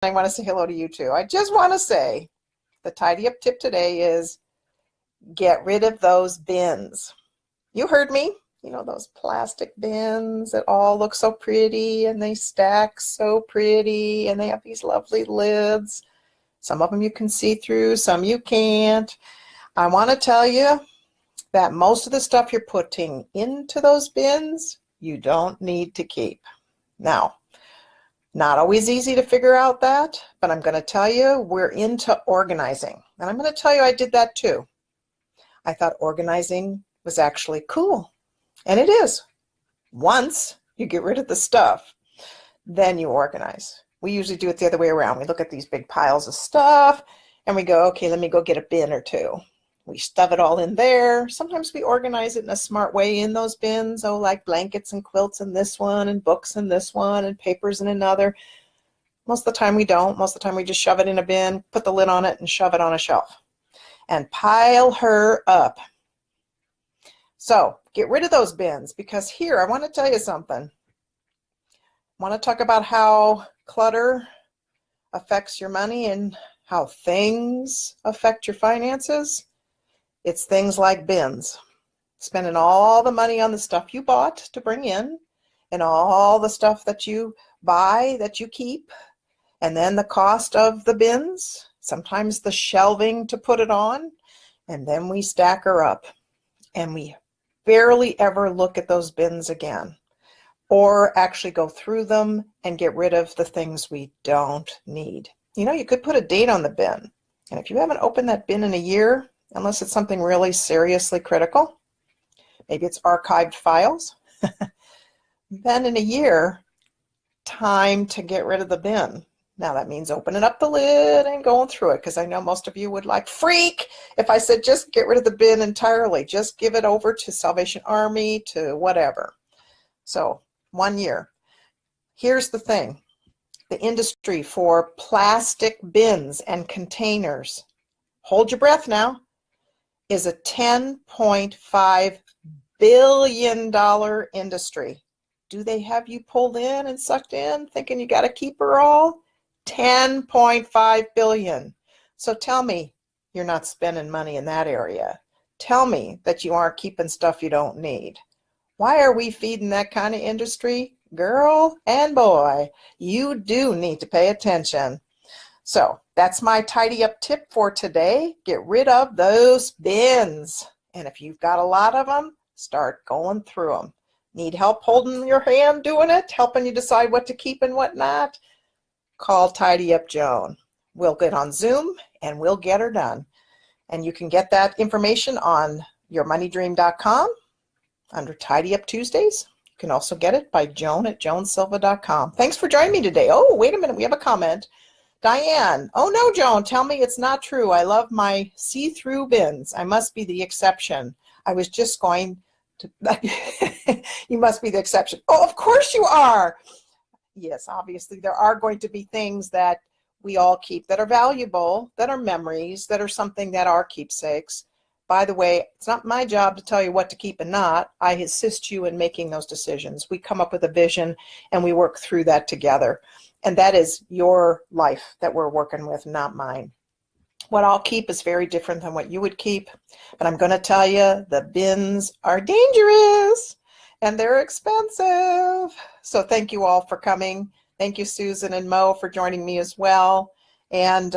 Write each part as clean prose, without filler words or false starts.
I want to say hello to you too. I just want to say the tidy up tip today is get rid of those bins. You heard me. You know, those plastic bins that all look so pretty and they stack so pretty and they have these lovely lids. Some of them you can see through, some you can't. I want to tell you that most of the stuff you're putting into those bins, you don't need to keep. Now, not always easy to figure out that, but I'm going to tell you we're into organizing. And I'm going to tell you I did that too. I thought organizing was actually cool. And it is. Once you get rid of the stuff, then you organize. We usually do it the other way around. We look at these big piles of stuff and we go, okay, let me go get a bin or two. We stuff it all in there. Sometimes we organize it in a smart way in those bins. Oh, like blankets and quilts in this one and books in this one and papers in another. Most of the time we don't. Most of the time we just shove it in a bin, put the lid on it and shove it on a shelf and pile her up. So get rid of those bins, because here I want to tell you something. I want to talk about how clutter affects your money and how things affect your finances. It's things like bins. Spending all the money on the stuff you bought to bring in and all the stuff that you buy that you keep, and then the cost of the bins, sometimes the shelving to put it on, and then we stack her up and we barely ever look at those bins again, or actually go through them and get rid of the things we don't need. You know, you could put a date on the bin, and if you haven't opened that bin in a year, unless it's something really seriously critical, maybe it's archived files, then in a year, time to get rid of the bin. Now that means opening up the lid and going through it, because I know most of you would like freak if I said just get rid of the bin entirely. Just give it over to Salvation Army, to whatever. So 1 year. Here's the thing. The industry for plastic bins and containers, hold your breath now, is a $10.5 billion industry. Do they have you pulled in and sucked in thinking you got to keep her all? 10.5 billion. So tell me you're not spending money in that area. Tell me that you aren't keeping stuff you don't need. Why are we feeding that kind of industry? Girl and boy, you do need to pay attention. So that's my tidy up tip for today. Get rid of those bins. And if you've got a lot of them, start going through them. Need help holding your hand doing it, helping you decide what to keep and what not? Call Tidy Up Joan. We'll get on Zoom and we'll get her done. And you can get that information on yourmoneydream.com under Tidy Up Tuesdays. You can also get it by joan@joansilva.com. Thanks for joining me today. Oh, wait a minute. We have a comment. Diane, oh no, Joan, tell me it's not true. I love my see-through bins. I must be the exception. I was just going to, you must be the exception. Oh, of course you are. Yes, obviously there are going to be things that we all keep that are valuable, that are memories, that are something that are keepsakes. By the way, it's not my job to tell you what to keep and not. I assist you in making those decisions. We come up with a vision and we work through that together. And that is your life that we're working with, not mine. What I'll keep is very different than what you would keep. But I'm going to tell you, the bins are dangerous and they're expensive. So thank you all for coming. Thank you, Susan and Mo, for joining me as well. And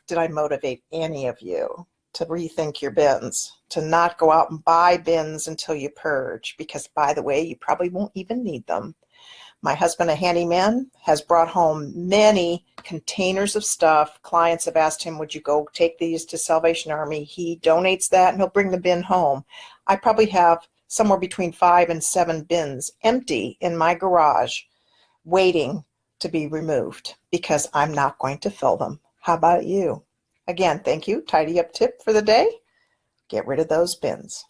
did I motivate any of you to rethink your bins, to not go out and buy bins until you purge? Because, by the way, you probably won't even need them. My husband, a handyman, has brought home many containers of stuff. Clients have asked him, would you go take these to Salvation Army? He donates that and he'll bring the bin home. I probably have somewhere between 5 and 7 bins empty in my garage waiting to be removed because I'm not going to fill them. How about you? Again, thank you. Tidy up tip for the day. Get rid of those bins.